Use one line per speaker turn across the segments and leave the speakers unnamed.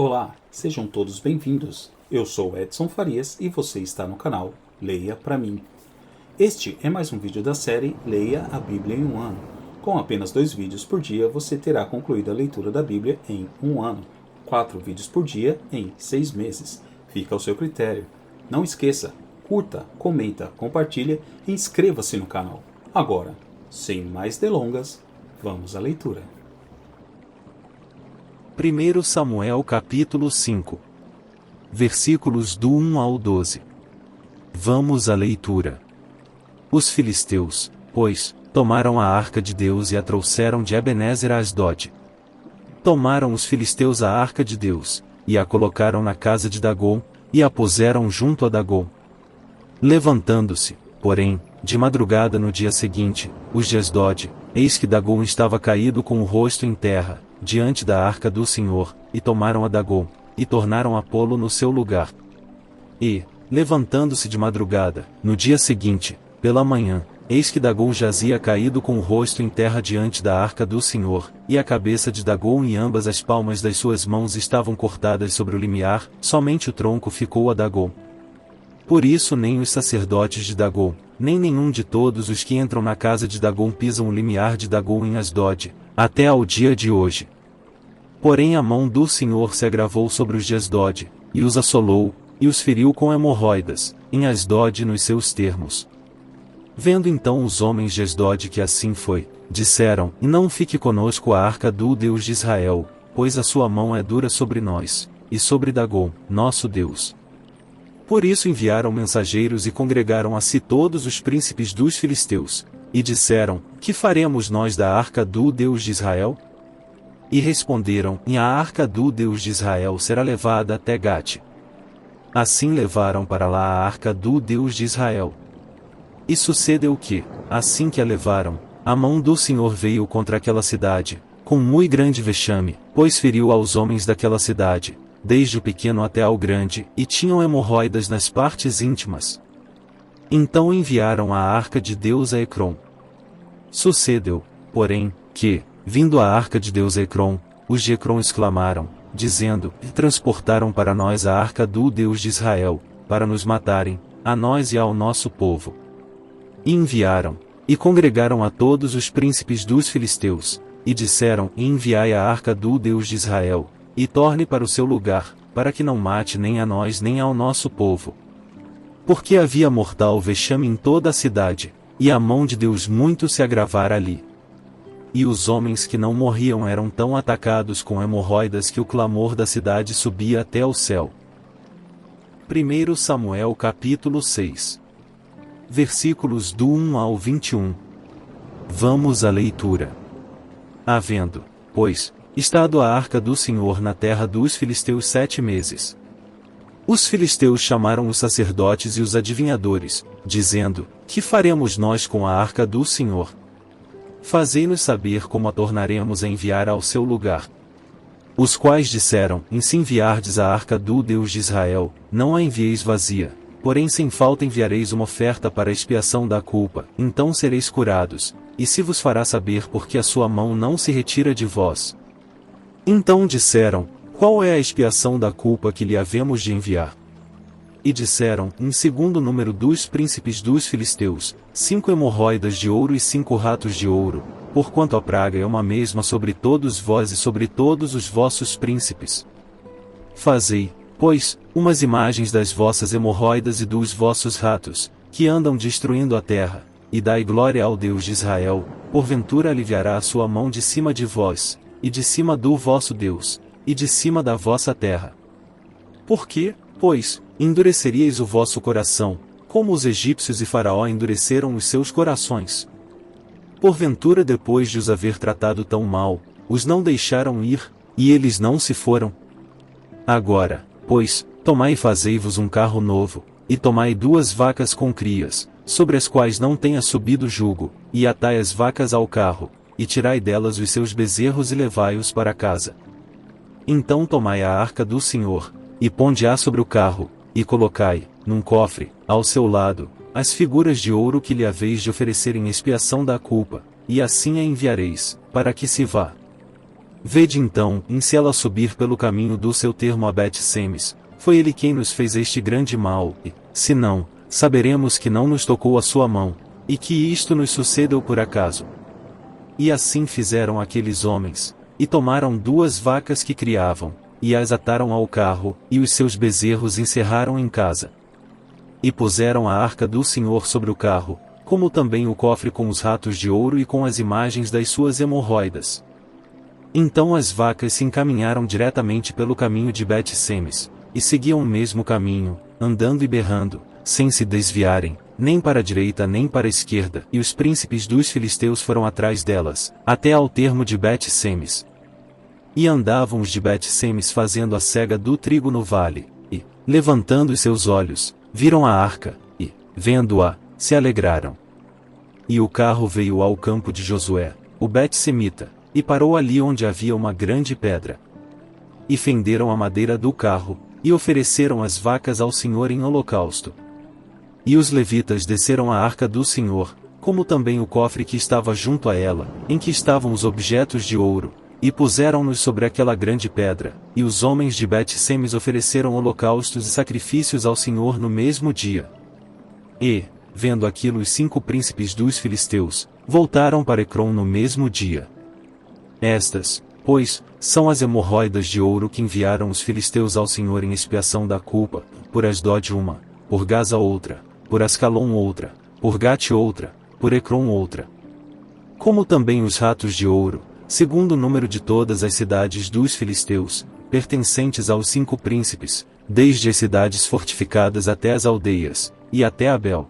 Olá, sejam todos bem-vindos. Eu sou Edson Farias e você está no canal Leia Pra Mim. Este é mais um vídeo da série Leia a Bíblia em um ano. Com apenas 2 vídeos por dia, você terá concluído a leitura da Bíblia em um ano. 4 vídeos por dia em 6 meses. Fica ao seu critério. Não esqueça, curta, comenta, compartilha e inscreva-se no canal. Agora, sem mais delongas, vamos à leitura.
1 Samuel capítulo 5 versículos do 1 ao 12. Vamos à leitura. Os filisteus, pois, tomaram a arca de Deus e a trouxeram de Ebenezer a Asdod. Tomaram os filisteus a arca de Deus, e a colocaram na casa de Dagom, e a puseram junto a Dagom. Levantando-se, porém, de madrugada no dia seguinte, os de Asdod, eis que Dagom estava caído com o rosto em terra, diante da arca do Senhor, e tomaram a Dagom, e tornaram a pô-lo no seu lugar. E, levantando-se de madrugada, no dia seguinte, pela manhã, eis que Dagom jazia caído com o rosto em terra diante da arca do Senhor, e a cabeça de Dagom e ambas as palmas das suas mãos estavam cortadas sobre o limiar, somente o tronco ficou a Dagom. Por isso nem os sacerdotes de Dagom, nem nenhum de todos os que entram na casa de Dagom pisam o limiar de Dagom em Asdod, até ao dia de hoje. Porém a mão do Senhor se agravou sobre os de Asdod, e os assolou, e os feriu com hemorroidas, em Asdod nos seus termos. Vendo então os homens de Asdod que assim foi, disseram: E não fique conosco a arca do Deus de Israel, pois a sua mão é dura sobre nós, e sobre Dagom, nosso Deus. Por isso enviaram mensageiros e congregaram a si todos os príncipes dos filisteus, e disseram: Que faremos nós da arca do Deus de Israel? E responderam: E a arca do Deus de Israel será levada até Gate. Assim levaram para lá a arca do Deus de Israel. E sucedeu que, assim que a levaram, a mão do Senhor veio contra aquela cidade, com muito grande vexame, pois feriu aos homens daquela cidade, desde o pequeno até ao grande, e tinham hemorroidas nas partes íntimas. Então enviaram a arca de Deus a Ecrom. Sucedeu, porém, que, vindo a arca de Deus a Ecrom, os de Ecrom exclamaram, dizendo: Transportaram para nós a arca do Deus de Israel, para nos matarem, a nós e ao nosso povo. E enviaram, e congregaram a todos os príncipes dos filisteus, e disseram: Enviai a arca do Deus de Israel, e torne para o seu lugar, para que não mate nem a nós nem ao nosso povo. Porque havia mortal vexame em toda a cidade, e a mão de Deus muito se agravara ali. E os homens que não morriam eram tão atacados com hemorroidas que o clamor da cidade subia até o céu. 1 Samuel capítulo 6 versículos do 1 ao 21. Vamos à leitura. Havendo, pois, estado a arca do Senhor na terra dos filisteus 7 meses. Os filisteus chamaram os sacerdotes e os adivinhadores, dizendo: Que faremos nós com a arca do Senhor? Fazei-nos saber como a tornaremos a enviar ao seu lugar. Os quais disseram: Se enviardes a arca do Deus de Israel, não a envieis vazia, porém sem falta enviareis uma oferta para a expiação da culpa, então sereis curados, e se vos fará saber porque a sua mão não se retira de vós. Então disseram: Qual é a expiação da culpa que lhe havemos de enviar? E disseram, em segundo número dos príncipes dos filisteus, 5 hemorroidas de ouro e 5 ratos de ouro, porquanto a praga é uma mesma sobre todos vós e sobre todos os vossos príncipes. Fazei, pois, umas imagens das vossas hemorroidas e dos vossos ratos, que andam destruindo a terra, e dai glória ao Deus de Israel, porventura aliviará a sua mão de cima de vós, e de cima do vosso Deus, e de cima da vossa terra. Por quê, pois, endureceríeis o vosso coração, como os egípcios e Faraó endureceram os seus corações? Porventura depois de os haver tratado tão mal, os não deixaram ir, e eles não se foram? Agora, pois, tomai e fazei-vos um carro novo, e tomai 2 vacas com crias, sobre as quais não tenha subido jugo, e atai as vacas ao carro, e tirai delas os seus bezerros e levai-os para casa. Então tomai a arca do Senhor, e ponde-a sobre o carro, e colocai, num cofre, ao seu lado, as figuras de ouro que lhe haveis de oferecer em expiação da culpa, e assim a enviareis, para que se vá. Vede então, em se ela subir pelo caminho do seu termo a Bet-Semes, foi ele quem nos fez este grande mal, e, se não, saberemos que não nos tocou a sua mão, e que isto nos sucedeu por acaso. E assim fizeram aqueles homens, e tomaram 2 vacas que criavam, e as ataram ao carro, e os seus bezerros encerraram em casa. E puseram a arca do Senhor sobre o carro, como também o cofre com os ratos de ouro e com as imagens das suas hemorroidas. Então as vacas se encaminharam diretamente pelo caminho de Bet-Semes, e seguiam o mesmo caminho, andando e berrando, sem se desviarem, nem para a direita nem para a esquerda, e os príncipes dos filisteus foram atrás delas, até ao termo de Bet-Semes. E andavam os de Bet-Semes fazendo a cega do trigo no vale, e, levantando os seus olhos, viram a arca, e, vendo-a, se alegraram. E o carro veio ao campo de Josué, o Bet-Semita, e parou ali onde havia uma grande pedra. E fenderam a madeira do carro, e ofereceram as vacas ao Senhor em holocausto. E os levitas desceram a arca do Senhor, como também o cofre que estava junto a ela, em que estavam os objetos de ouro, e puseram-nos sobre aquela grande pedra, e os homens de Bet-Semes ofereceram holocaustos e sacrifícios ao Senhor no mesmo dia. E, vendo aquilo os 5 príncipes dos filisteus, voltaram para Ecrom no mesmo dia. Estas, pois, são as hemorroidas de ouro que enviaram os filisteus ao Senhor em expiação da culpa, por Asdod uma, por Gaza outra, por Ascalon outra, por Gate outra, por Ecrom outra. Como também os ratos de ouro, segundo o número de todas as cidades dos filisteus, pertencentes aos 5 príncipes, desde as cidades fortificadas até as aldeias, e até Abel.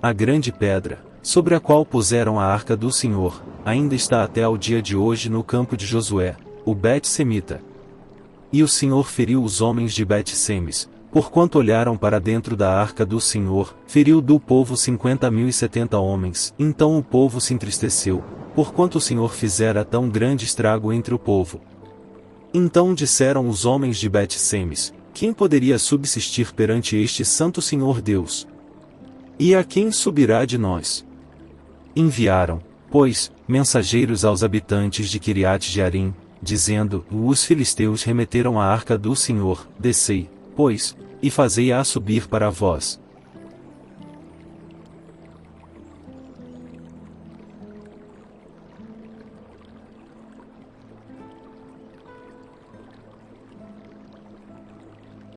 A grande pedra, sobre a qual puseram a arca do Senhor, ainda está até ao dia de hoje no campo de Josué, o Bet-Semita. E o Senhor feriu os homens de Bet-Semes, porquanto olharam para dentro da arca do Senhor, feriu do povo 50.070 homens. Então o povo se entristeceu, porquanto o Senhor fizera tão grande estrago entre o povo. Então disseram os homens de Bet-Semes: quem poderia subsistir perante este santo Senhor Deus? E a quem subirá de nós? Enviaram, pois, mensageiros aos habitantes de Quiriate-Jearim, dizendo: os filisteus remeteram a arca do Senhor, descei, pois, e fazei-a subir para vós.